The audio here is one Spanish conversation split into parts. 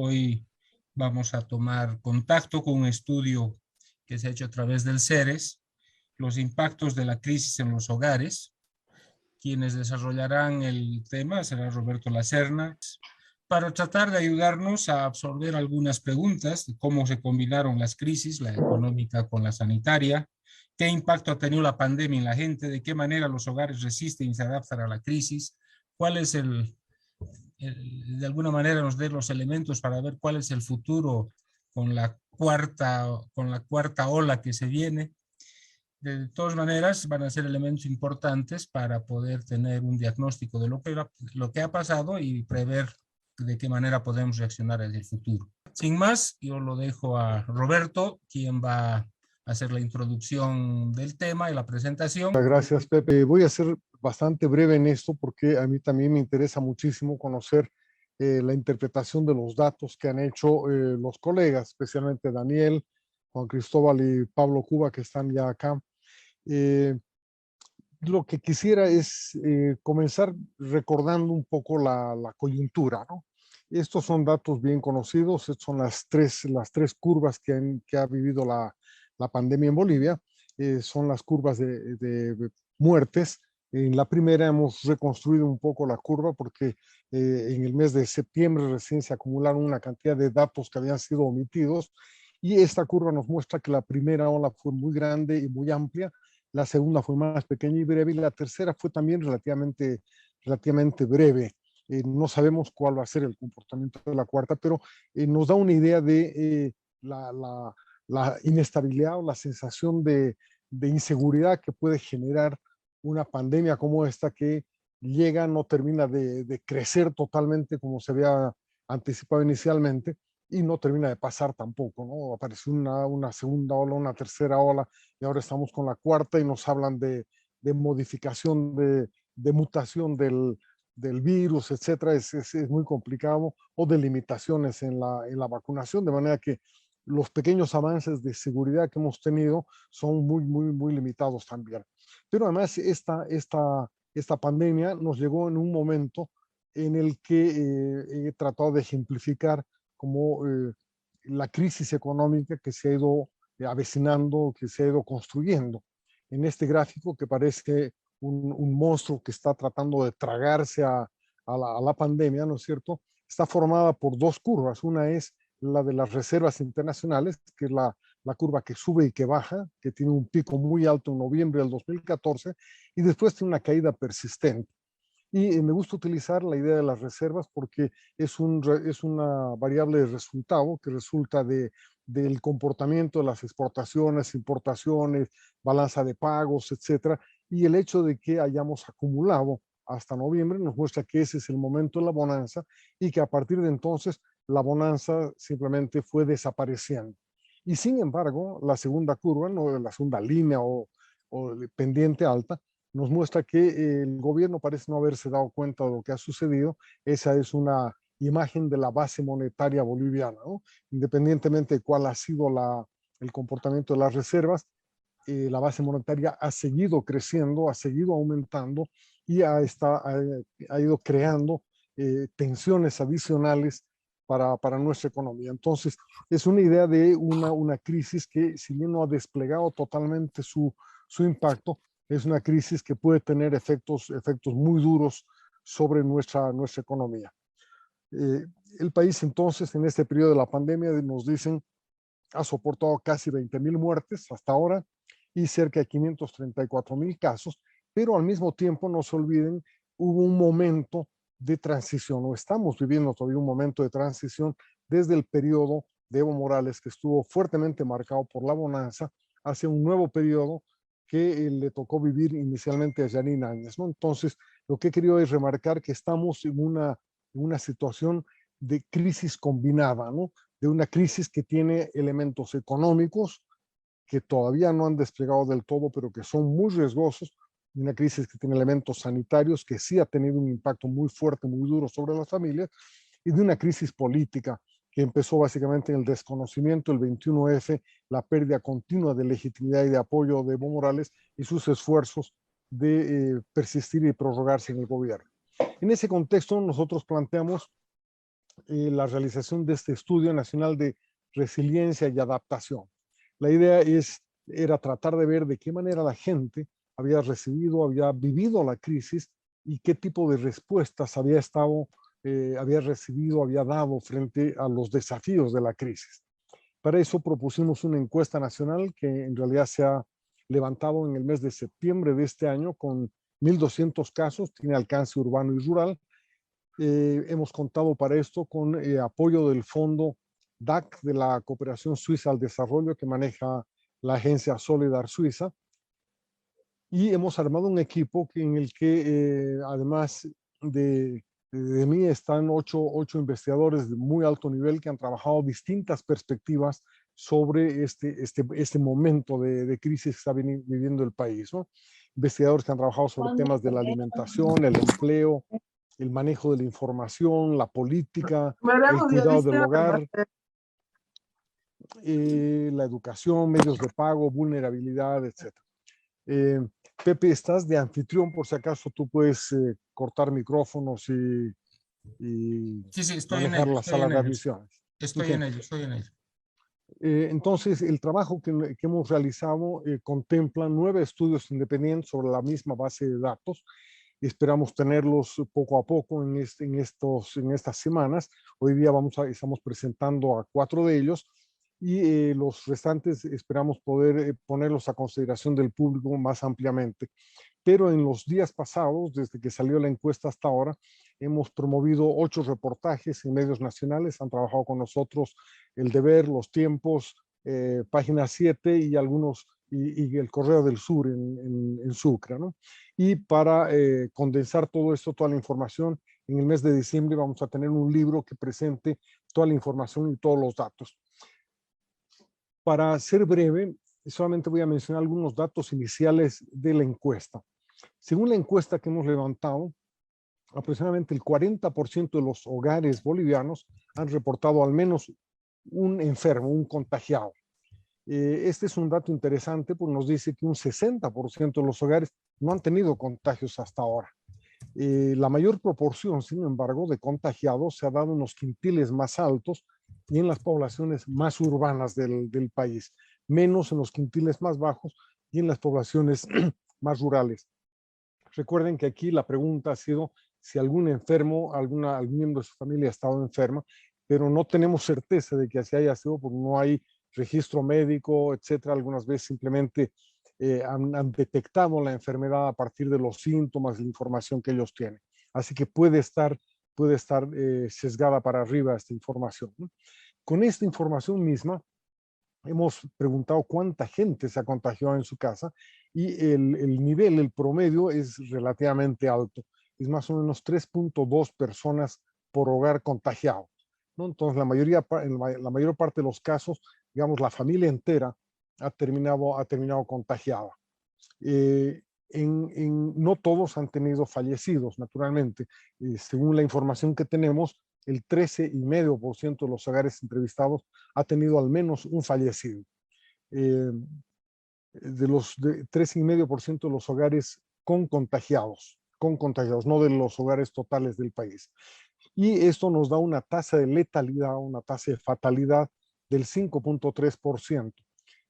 Hoy vamos a tomar contacto con un estudio que se ha hecho a través del CERES, los impactos de la crisis en los hogares. Quienes desarrollarán el tema será Roberto Lacerna, para tratar de ayudarnos a absorber algunas preguntas de cómo se combinaron las crisis, la económica con la sanitaria, qué impacto ha tenido la pandemia en la gente, de qué manera los hogares resisten y se adaptan a la crisis, cuál es de alguna manera nos dé los elementos para ver cuál es el futuro con la cuarta ola que se viene. De todas maneras, van a ser elementos importantes para poder tener un diagnóstico de lo que ha pasado y prever de qué manera podemos reaccionar en el futuro. Sin más, yo lo dejo a Roberto, quien va a hacer la introducción del tema y la presentación. Muchas gracias, Pepe. Voy a ser bastante breve en esto porque a mí también me interesa muchísimo conocer la interpretación de los datos que han hecho los colegas, especialmente Daniel, Juan Cristóbal y Pablo Cuba, que están ya acá. Lo que quisiera es comenzar recordando un poco la coyuntura, ¿no? Estos son datos bien conocidos, estas son las tres curvas que ha vivido la pandemia en Bolivia, son las curvas de muertes. En la primera hemos reconstruido un poco la curva porque en el mes de septiembre recién se acumularon una cantidad de datos que habían sido omitidos y esta curva nos muestra que la primera ola fue muy grande y muy amplia, la segunda fue más pequeña y breve y la tercera fue también relativamente breve. No sabemos cuál va a ser el comportamiento de la cuarta, pero nos da una idea de la inestabilidad o la sensación de inseguridad que puede generar una pandemia como esta que llega, no termina de crecer totalmente como se había anticipado inicialmente y no termina de pasar tampoco, ¿no? Apareció una segunda ola, una tercera ola y ahora estamos con la cuarta y nos hablan de modificación, de mutación del virus, etcétera. Es muy complicado, o de limitaciones en la vacunación, de manera que los pequeños avances de seguridad que hemos tenido son muy limitados también. Pero además esta pandemia nos llegó en un momento en el que he tratado de ejemplificar como la crisis económica que se ha ido avecinando, que se ha ido construyendo. En este gráfico que parece un monstruo que está tratando de tragarse a la pandemia, ¿no es cierto? Está formada por dos curvas. Una es la de las reservas internacionales, que es la curva que sube y que baja, que tiene un pico muy alto en noviembre del 2014 y después tiene una caída persistente. Y me gusta utilizar la idea de las reservas porque es una variable de resultado que resulta del comportamiento de las exportaciones, importaciones, balanza de pagos, etcétera. Y el hecho de que hayamos acumulado hasta noviembre nos muestra que ese es el momento de la bonanza y que a partir de entonces la bonanza simplemente fue desapareciendo. Y sin embargo, la segunda curva, ¿no? La segunda línea o pendiente alta, nos muestra que el gobierno parece no haberse dado cuenta de lo que ha sucedido. Esa es una imagen de la base monetaria boliviana, ¿no? Independientemente de cuál ha sido el comportamiento de las reservas, la base monetaria ha seguido creciendo, ha seguido aumentando y ha ido creando tensiones adicionales para nuestra economía. Entonces, es una idea de una crisis que, si bien no ha desplegado totalmente su impacto, es una crisis que puede tener efectos muy duros sobre nuestra economía. El país entonces, en este periodo de la pandemia, nos dicen, ha soportado casi 20,000 muertes hasta ahora y cerca de 534,000 casos, pero al mismo tiempo, no se olviden, hubo un momento de transición, o estamos viviendo todavía un momento de transición desde el periodo de Evo Morales, que estuvo fuertemente marcado por la bonanza, hacia un nuevo periodo que le tocó vivir inicialmente a Janine Áñez, ¿no? Entonces, lo que he querido es remarcar que estamos en una situación de crisis combinada, ¿no? De una crisis que tiene elementos económicos que todavía no han desplegado del todo, pero que son muy riesgosos, una crisis que tiene elementos sanitarios que sí ha tenido un impacto muy fuerte, muy duro sobre las familias, y de una crisis política que empezó básicamente en el desconocimiento, el 21F, la pérdida continua de legitimidad y de apoyo de Evo Morales y sus esfuerzos de persistir y prorrogarse en el gobierno. En ese contexto nosotros planteamos la realización de este Estudio Nacional de Resiliencia y Adaptación. La idea era tratar de ver de qué manera la gente había recibido, había vivido la crisis y qué tipo de respuestas había recibido, había dado frente a los desafíos de la crisis. Para eso propusimos una encuesta nacional que en realidad se ha levantado en el mes de septiembre de este año con 1.200 casos, tiene alcance urbano y rural. Hemos contado para esto con apoyo del Fondo DAC de la Cooperación Suiza al Desarrollo que maneja la agencia Solidar Suiza. Y hemos armado un equipo en el que además de mí están ocho investigadores de muy alto nivel que han trabajado distintas perspectivas sobre este momento de crisis que está viviendo el país, ¿no? Investigadores que han trabajado sobre temas de la alimentación, el empleo, el manejo de la información, la política, el cuidado del hogar, la educación, medios de pago, vulnerabilidad, etc. Pepe, estás de anfitrión, por si acaso tú puedes cortar micrófonos y Sí, estoy en manejar ello, la estoy sala en de ello. admisiones. Estoy en ello, estoy en ello. Entonces, el trabajo que hemos realizado contempla 9 estudios independientes sobre la misma base de datos. Esperamos tenerlos poco a poco en estas semanas. Hoy día estamos presentando a 4 de ellos y los restantes esperamos poder ponerlos a consideración del público más ampliamente. Pero en los días pasados, desde que salió la encuesta hasta ahora, hemos promovido 8 reportajes en medios nacionales. Han trabajado con nosotros El Deber, Los Tiempos, Página 7 y el Correo del Sur en Sucre, ¿no? Y para condensar todo esto, toda la información, en el mes de diciembre vamos a tener un libro que presente toda la información y todos los datos. Para ser breve, solamente voy a mencionar algunos datos iniciales de la encuesta. Según la encuesta que hemos levantado, aproximadamente el 40% de los hogares bolivianos han reportado al menos un enfermo, un contagiado. Este es un dato interesante porque nos dice que un 60% de los hogares no han tenido contagios hasta ahora. La mayor proporción, sin embargo, de contagiados se ha dado en los quintiles más altos y en las poblaciones más urbanas del país, menos en los quintiles más bajos y en las poblaciones más rurales. Recuerden que aquí la pregunta ha sido si algún enfermo, algún miembro de su familia ha estado enfermo, pero no tenemos certeza de que así haya sido porque no hay registro médico, etcétera. Algunas veces simplemente han detectado la enfermedad a partir de los síntomas, la información que ellos tienen. Así que puede estar sesgada para arriba esta información, ¿no? Con esta información misma, hemos preguntado cuánta gente se ha contagiado en su casa y el promedio es relativamente alto. Es más o menos 3.2 personas por hogar contagiado, ¿no? Entonces, en la mayor parte de los casos, digamos, la familia entera ha terminado contagiada. No todos han tenido fallecidos, naturalmente. Según la información que tenemos, el 13,5% de los hogares entrevistados ha tenido al menos un fallecido. De los 13,5% de los hogares con contagiados, no de los hogares totales del país. Y esto nos da una tasa de letalidad, una tasa de fatalidad del 5.3%.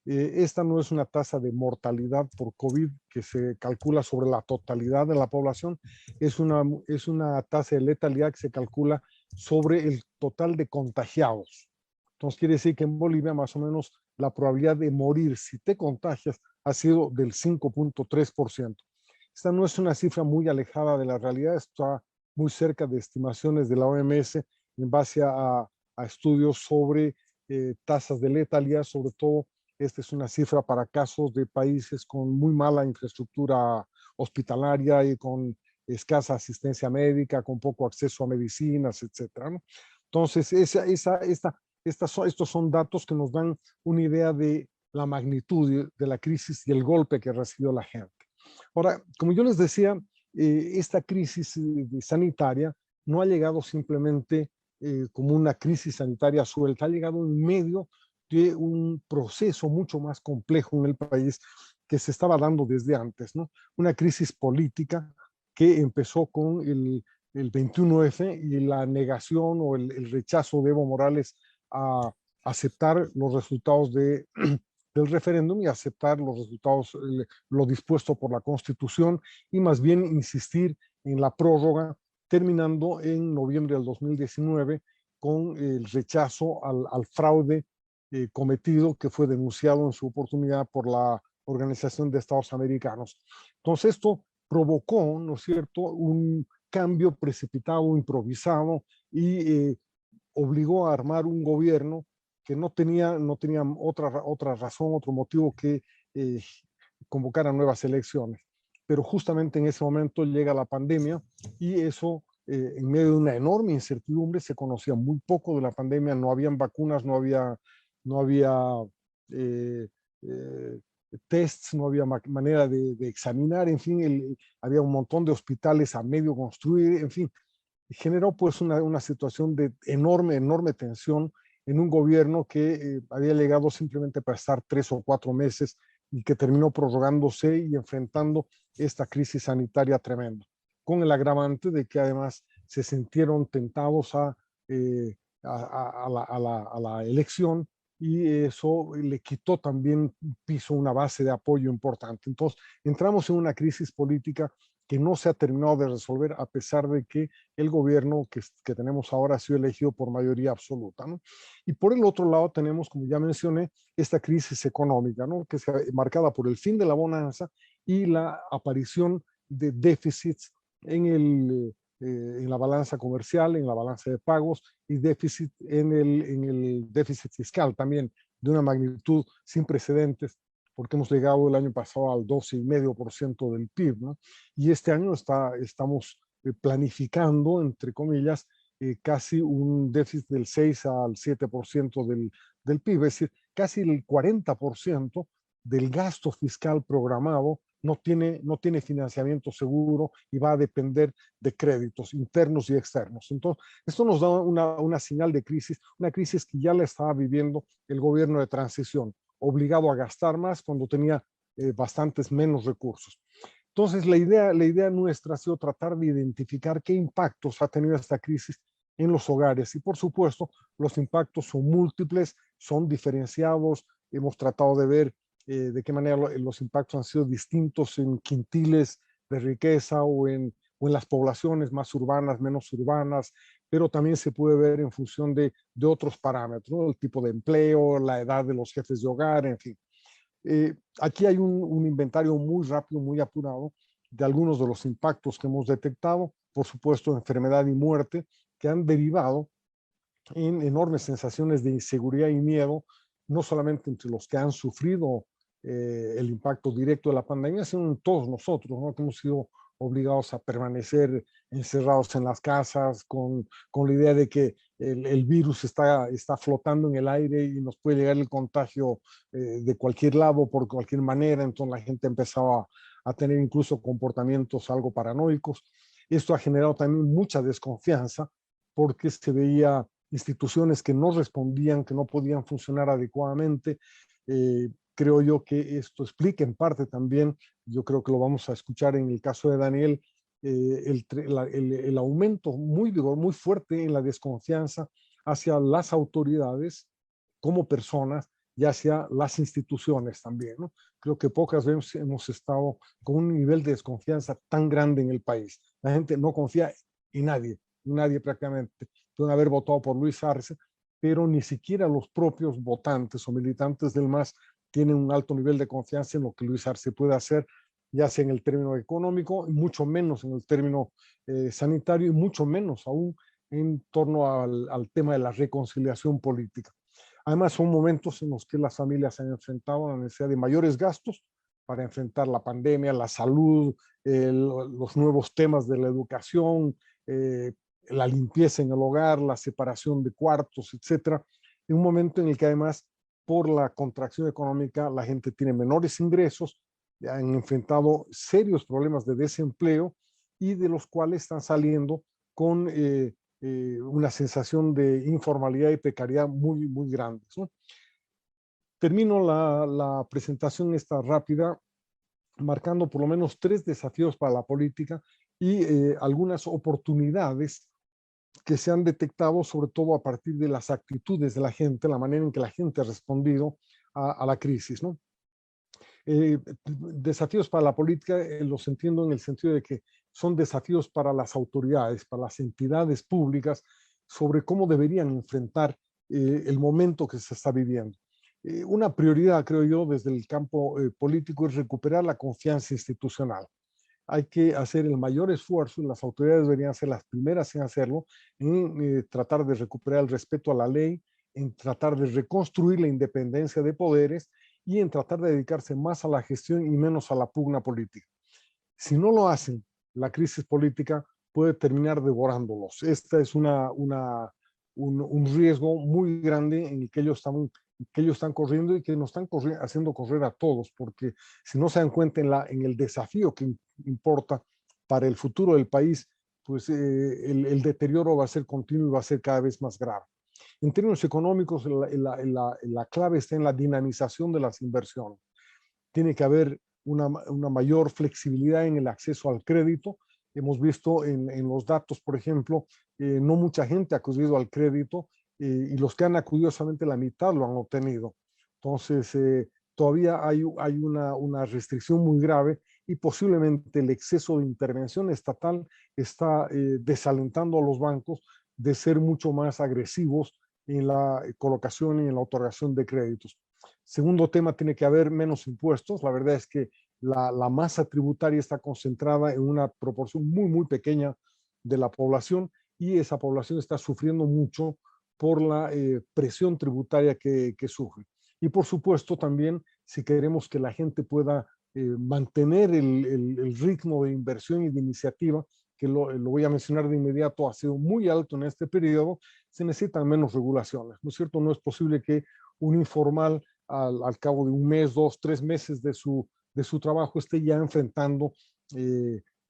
Esta no es una tasa de mortalidad por COVID que se calcula sobre la totalidad de la población, es una tasa de letalidad que se calcula sobre el total de contagiados. Entonces quiere decir que en Bolivia más o menos la probabilidad de morir si te contagias ha sido del 5.3%. Esta no es una cifra muy alejada de la realidad, está muy cerca de estimaciones de la OMS en base a estudios sobre tasas de letalidad, sobre todo. Esta es una cifra para casos de países con muy mala infraestructura hospitalaria y con escasa asistencia médica, con poco acceso a medicinas, etcétera, ¿no? Entonces, estos son datos que nos dan una idea de la magnitud de la crisis y el golpe que recibió la gente. Ahora, como yo les decía, esta crisis sanitaria no ha llegado simplemente como una crisis sanitaria suelta, ha llegado en medio de un proceso mucho más complejo en el país que se estaba dando desde antes, ¿no? Una crisis política que empezó con el 21F y la negación o el rechazo de Evo Morales a aceptar los resultados del referéndum y aceptar los resultados, lo dispuesto por la Constitución, y más bien insistir en la prórroga, terminando en noviembre del 2019 con el rechazo al fraude cometido, que fue denunciado en su oportunidad por la Organización de Estados Americanos. Entonces esto provocó, ¿no es cierto?, un cambio precipitado, improvisado, y obligó a armar un gobierno que no tenía otra razón, otro motivo que eh, convocar a nuevas elecciones. Pero justamente en ese momento llega la pandemia, y eso, en medio de una enorme incertidumbre, se conocía muy poco de la pandemia, no habían vacunas, no había eh, eh, tests, no había manera de examinar, en fin, había un montón de hospitales a medio construir, en fin, generó pues una situación de enorme tensión en un gobierno que había llegado simplemente para estar 3 o 4 meses, y que terminó prorrogándose y enfrentando esta crisis sanitaria tremenda, con el agravante de que además se sintieron tentados a la elección, y eso le quitó también piso, una base de apoyo importante. Entonces, entramos en una crisis política que no se ha terminado de resolver, a pesar de que el gobierno que tenemos ahora ha sido elegido por mayoría absoluta, ¿no? Y por el otro lado tenemos, como ya mencioné, esta crisis económica, ¿no?, que se marcada por el fin de la bonanza y la aparición de déficits en la balanza comercial, en la balanza de pagos, y déficit en el déficit fiscal también, de una magnitud sin precedentes, porque hemos llegado el año pasado al 12,5% del PIB, ¿no? Y este año estamos planificando, entre comillas, casi un déficit del 6 al 7% del PIB, es decir, casi el 40% del gasto fiscal programado no tiene financiamiento seguro, y va a depender de créditos internos y externos. Entonces, esto nos da una señal de crisis, una crisis que ya la estaba viviendo el gobierno de transición, obligado a gastar más cuando tenía bastantes menos recursos. Entonces, la idea nuestra ha sido tratar de identificar qué impactos ha tenido esta crisis en los hogares. Y por supuesto, los impactos son múltiples, son diferenciados. Hemos tratado de ver de qué manera los impactos han sido distintos en quintiles de riqueza, o en las poblaciones más urbanas, menos urbanas, pero también se puede ver en función de otros parámetros, ¿no?, el tipo de empleo, la edad de los jefes de hogar, en fin. Aquí hay un inventario muy rápido, muy apurado, de algunos de los impactos que hemos detectado. Por supuesto, enfermedad y muerte, que han derivado en enormes sensaciones de inseguridad y miedo, no solamente entre los que han sufrido el impacto directo de la pandemia, sino en todos nosotros, ¿no?, que hemos sido obligados a permanecer encerrados en las casas, con la idea de que el virus está flotando en el aire y nos puede llegar el contagio de cualquier lado, por cualquier manera. Entonces la gente empezaba a tener incluso comportamientos algo paranoicos. Esto ha generado también mucha desconfianza, porque se veía instituciones que no respondían, que no podían funcionar adecuadamente. Creo yo que esto explica en parte también, yo creo que lo vamos a escuchar en el caso de Daniel, el aumento muy fuerte en la desconfianza hacia las autoridades como personas, y hacia las instituciones también, ¿no? Creo que pocas veces hemos estado con un nivel de desconfianza tan grande en el país. La gente no confía en nadie prácticamente. Pueden haber votado por Luis Arce, pero ni siquiera los propios votantes o militantes del MAS tienen un alto nivel de confianza en lo que Luis Arce puede hacer, ya sea en el término económico, y mucho menos en el término sanitario, y mucho menos aún en torno al tema de la reconciliación política. Además, son momentos en los que las familias se han enfrentado a la necesidad de mayores gastos para enfrentar la pandemia, la salud, los nuevos temas de la educación, la limpieza en el hogar, la separación de cuartos, etcétera. En un momento en el que además, por la contracción económica, la gente tiene menores ingresos, han enfrentado serios problemas de desempleo, y de los cuales están saliendo con una sensación de informalidad y precariedad muy grandes, ¿no? Termino la presentación esta rápida marcando por lo menos 3 desafíos para la política y algunas oportunidades que se han detectado, sobre todo a partir de las actitudes de la gente, la manera en que la gente ha respondido a la crisis, ¿no? Desafíos para la política los entiendo en el sentido de que son desafíos para las autoridades, para las entidades públicas, sobre cómo deberían enfrentar el momento que se está viviendo. Una prioridad, creo yo, desde el campo político es recuperar la confianza institucional. Hay que hacer el mayor esfuerzo, y las autoridades deberían ser las primeras en hacerlo, en tratar de recuperar el respeto a la ley, en tratar de reconstruir la independencia de poderes y en tratar de dedicarse más a la gestión y menos a la pugna política. Si no lo hacen, la crisis política puede terminar devorándolos. Esta es un riesgo muy grande en el que ellos están corriendo y que nos están haciendo correr a todos, porque si no se dan cuenta en el desafío que importa para el futuro del país, pues el deterioro va a ser continuo y va a ser cada vez más grave. En términos económicos, la clave está en la dinamización de las inversiones. Tiene que haber una mayor flexibilidad en el acceso al crédito. Hemos visto en los datos, por ejemplo, no mucha gente ha acudido al crédito y los que han acudido solamente la mitad lo han obtenido. Entonces, todavía hay una restricción muy grave y posiblemente el exceso de intervención estatal está desalentando a los bancos de ser mucho más agresivos en la colocación y en la otorgación de créditos. Segundo tema, tiene que haber menos impuestos. La verdad es que la masa tributaria está concentrada en una proporción muy, muy pequeña de la población y esa población está sufriendo mucho por la presión tributaria que sufre. Y por supuesto también, si queremos que la gente pueda mantener el ritmo de inversión y de iniciativa, que lo voy a mencionar de inmediato, ha sido muy alto en este periodo, se necesitan menos regulaciones, ¿no es cierto? No es posible que un informal al cabo de un mes, 2, 3 meses de su trabajo esté ya enfrentando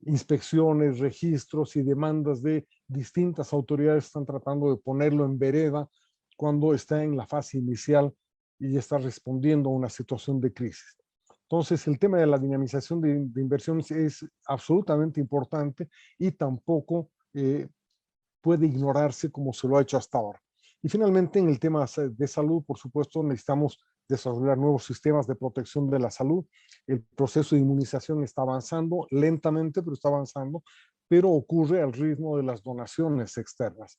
inspecciones, registros y demandas de distintas autoridades que están tratando de ponerlo en vereda cuando está en la fase inicial y está respondiendo a una situación de crisis. Entonces, el tema de la dinamización de inversiones es absolutamente importante y tampoco puede ignorarse como se lo ha hecho hasta ahora. Y finalmente, en el tema de salud, por supuesto, necesitamos desarrollar nuevos sistemas de protección de la salud. El proceso de inmunización está avanzando lentamente, pero está avanzando, pero ocurre al ritmo de las donaciones externas.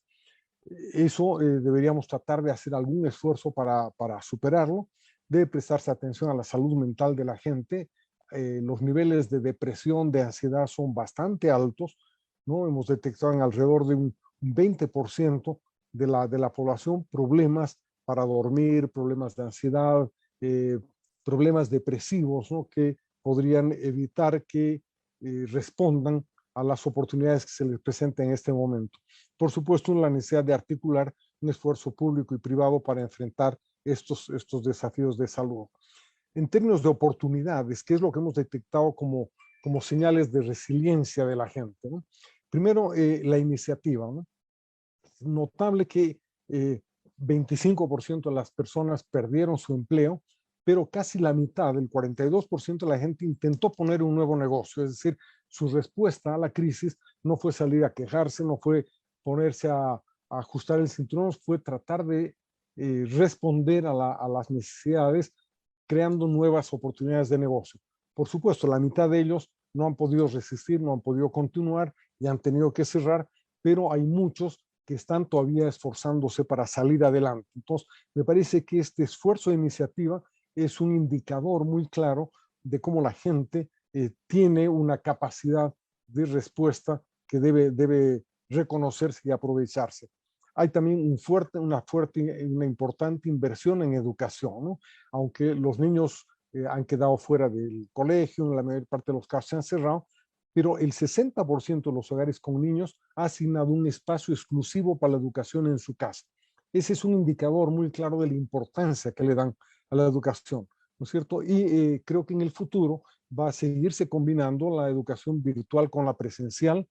Eso deberíamos tratar de hacer algún esfuerzo para superarlo. Debe prestarse atención a la salud mental de la gente. Los niveles de depresión, de ansiedad son bastante altos, ¿no? Hemos detectado en alrededor de un 20% de la población problemas para dormir, problemas de ansiedad, problemas depresivos, ¿no? Que podrían evitar que respondan a las oportunidades que se les presenten en este momento. Por supuesto, la necesidad de articular un esfuerzo público y privado para enfrentar estos desafíos de salud. En términos de oportunidades, ¿qué es lo que hemos detectado como señales de resiliencia de la gente, ¿no? Primero, la iniciativa, ¿no? Notable que 25% de las personas perdieron su empleo, pero casi la mitad, el 42% de la gente intentó poner un nuevo negocio. Es decir, su respuesta a la crisis no fue salir a quejarse, no fue ponerse a ajustar el cinturón, fue tratar de responder a las necesidades creando nuevas oportunidades de negocio. Por supuesto, la mitad de ellos no han podido resistir, no han podido continuar y han tenido que cerrar, pero hay muchos que están todavía esforzándose para salir adelante. Entonces, me parece que este esfuerzo de iniciativa es un indicador muy claro de cómo la gente tiene una capacidad de respuesta que debe reconocerse y aprovecharse. Hay también una importante inversión en educación, ¿no? Aunque los niños han quedado fuera del colegio, en la mayor parte de los casos se han cerrado, pero el 60% de los hogares con niños ha asignado un espacio exclusivo para la educación en su casa. Ese es un indicador muy claro de la importancia que le dan a la educación, ¿no es cierto? Y creo que en el futuro va a seguirse combinando la educación virtual con la presencial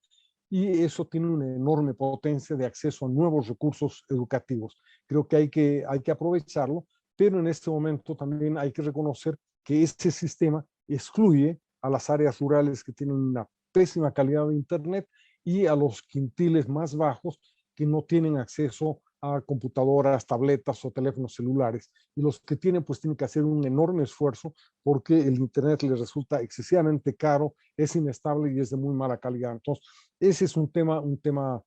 y eso tiene una enorme potencia de acceso a nuevos recursos educativos. Creo que hay que aprovecharlo, pero en este momento también hay que reconocer que este sistema excluye a las áreas rurales que tienen una pésima calidad de Internet, y a los quintiles más bajos que no tienen acceso a computadoras, tabletas o teléfonos celulares. Y los que tienen, pues tienen que hacer un enorme esfuerzo porque el Internet les resulta excesivamente caro, es inestable y es de muy mala calidad. Entonces, ese es un tema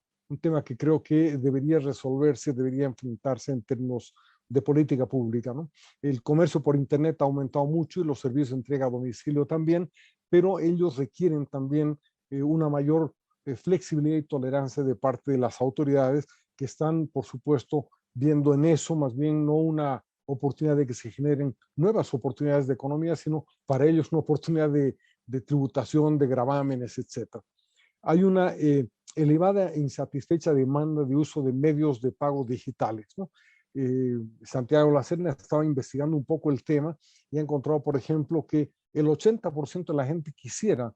que creo que debería resolverse, debería enfrentarse en términos de política pública, ¿no? El comercio por Internet ha aumentado mucho y los servicios de entrega a domicilio también, pero ellos requieren también una mayor flexibilidad y tolerancia de parte de las autoridades, que están, por supuesto, viendo en eso más bien no una oportunidad de que se generen nuevas oportunidades de economía, sino para ellos una oportunidad de tributación, de gravámenes, etcétera. Hay una elevada e insatisfecha demanda de uso de medios de pago digitales, ¿no? Santiago Lacerna estaba investigando un poco el tema y ha encontrado, por ejemplo, que el 80% de la gente quisiera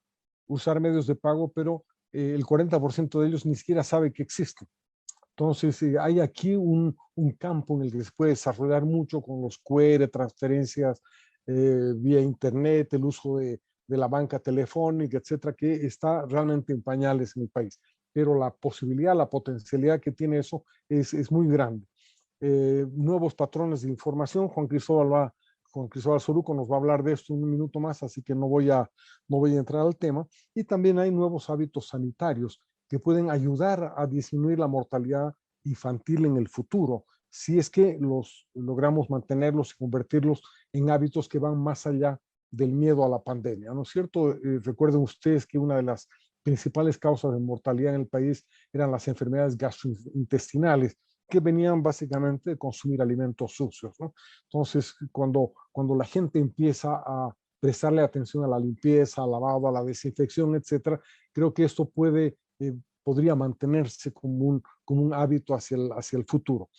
usar medios de pago, pero el 40% de ellos ni siquiera sabe que existen. Entonces, hay aquí un campo en el que se puede desarrollar mucho con los QR, transferencias vía Internet, el uso de la banca telefónica, etcétera, que está realmente en pañales en el país. Pero la posibilidad, la potencialidad que tiene eso es muy grande. Nuevos patrones de información. Juan Cristóbal Soruco nos va a hablar de esto en un minuto más, así que no voy a entrar al tema. Y también hay nuevos hábitos sanitarios que pueden ayudar a disminuir la mortalidad infantil en el futuro, si es que los logramos mantenerlos y convertirlos en hábitos que van más allá del miedo a la pandemia, ¿no es cierto? Recuerden ustedes que una de las principales causas de mortalidad en el país eran las enfermedades gastrointestinales, que venían básicamente de consumir alimentos sucios, ¿no? Entonces, cuando la gente empieza a prestarle atención a la limpieza, al lavado, a la desinfección, etcétera, creo que esto podría mantenerse como un hábito hacia el futuro.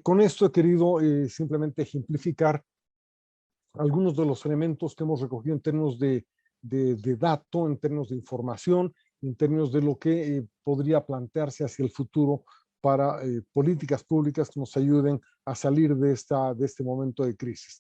Con esto he querido simplemente ejemplificar algunos de los elementos que hemos recogido en términos de dato, en términos de información, en términos de lo que podría plantearse hacia el futuro para políticas públicas que nos ayuden a salir de este momento de crisis.